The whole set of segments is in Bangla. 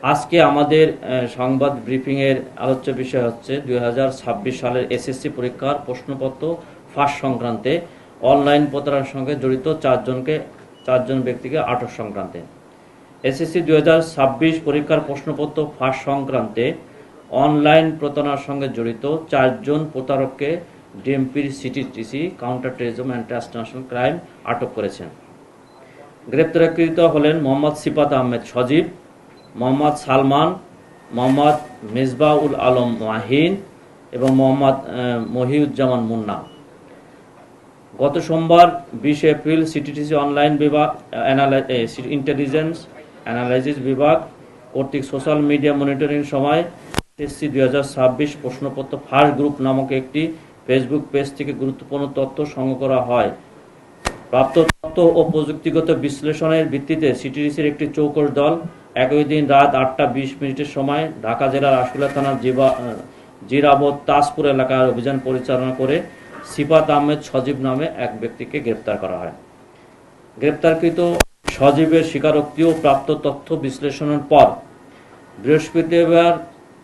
আজকে আমাদের সংবাদ ব্রিফিংয়ের আলোচ্য বিষয় হচ্ছে 2026 সালের এসএসসি পরীক্ষার প্রশ্নপত্র ফাঁস সংক্রান্তে অনলাইন প্রতারণার সঙ্গে জড়িত চারজন ব্যক্তিকে আটক সংক্রান্তে। এসএসসি 2026 পরীক্ষার প্রশ্নপত্র ফাঁস সংক্রান্তে অনলাইন প্রতারণার সঙ্গে জড়িত চারজন প্রতারককে ডিএমপির CTTC counter terrorism and transnational crime আটক করেছেন। গ্রেপ্তারকৃত হলেন মোহাম্মদ সিফাত আহমেদ সজীব, মোহাম্মদ সালমান, মোহাম্মদ মিসবাউল আলম মাহিন এবং মোহাম্মদ মহিউজ্জামান মুন্না। গত সোমবার 20 এপ্রিল সিটিটিসি অনলাইন বিভাগ ইন্টেলিজেন্স অ্যানালাইসিস বিভাগ কর্তৃক সোশ্যাল মিডিয়া মনিটরিং সময় এসএসসি 2026 প্রশ্নপত্র ফাঁস গ্রুপ নামক একটি ফেসবুক পেজ থেকে গুরুত্বপূর্ণ তথ্য সংগ্রহ করা হয়। প্রাপ্ত তথ্য ও প্রযুক্তিগত বিশ্লেষণের ভিত্তিতে সিটিটিসির একটি চৌকস দল একই দিন রাত 8:20 সময় ঢাকা জেলার আশুলিয়া থানার জিরাবত তাজপুর এলাকায় অভিযান পরিচালনা করে সিফাত আহমেদ সজীব নামে এক ব্যক্তিকে গ্রেপ্তার করা হয়। গ্রেপ্তারকৃত সজীবের স্বীকারোক্তি ও প্রাপ্ত তথ্য বিশ্লেষণের পর বৃহস্পতিবার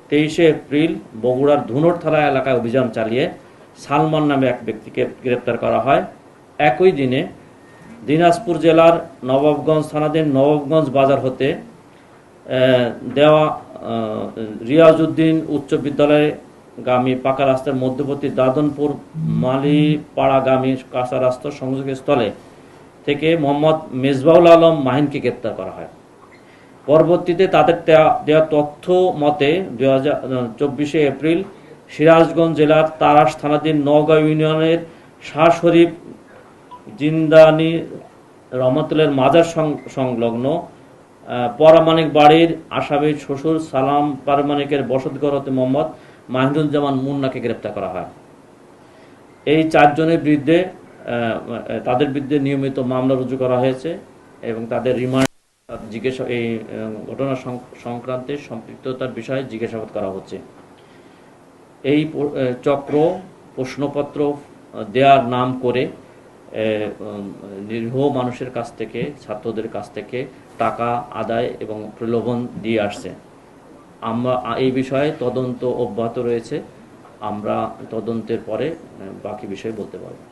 23 এপ্রিল বগুড়ার ধুনট থানা এলাকায় অভিযান চালিয়ে সালমান নামে এক ব্যক্তিকে গ্রেপ্তার করা হয়। একই দিনে দিনাজপুর জেলার নবাবগঞ্জ থানাধীন নবাবগঞ্জ বাজার হতে দেওয়া রিয়াজউদ্দিন উচ্চ বিদ্যালয়ে গামী পাকা রাস্তার মধ্যবর্তী দাদনপুর মালিপাড়াগামী কাঁচা রাস্তার সংযোগস্থলে থেকে মোহাম্মদ মিসবাউল আলম মাহিনকে গ্রেপ্তার করা হয়। পরবর্তীতে তাদের দেওয়া তথ্য মতে 24 এপ্রিল সিরাজগঞ্জ জেলার তারাস থানাধীন নওগাঁ ইউনিয়নের শাহ শরীফ জিন্দানি রহমতুল্লাহর মাজার সংলগ্ন পরামানিক বাড়ির আসামির শ্বশুর সালাম পারমানিকের বসতঘর হতে মোহাম্মদ মাহিনুজ্জামান মুন্নাকে গ্রেপ্তার করা হয়। এই চারজনের বিরুদ্ধে তাদের বিরুদ্ধে নিয়মিত মামলা রুজু করা হয়েছে এবং তাদের রিমান্ড এই ঘটনা সংক্রান্তে সম্পৃক্ততার বিষয়ে জিজ্ঞাসাবাদ করা হচ্ছে। এই চক্র প্রশ্নপত্র দেওয়ার নাম করে নিরীহ মানুষের কাছ থেকে, ছাত্রদের কাছ থেকে টাকা আদায় এবং প্রলোভন দিয়ে আসছে। আমরা এই বিষয়ে তদন্ত অব্যাহত রয়েছে। আমরা তদন্তের পরে বাকি বিষয় বলতে পারব।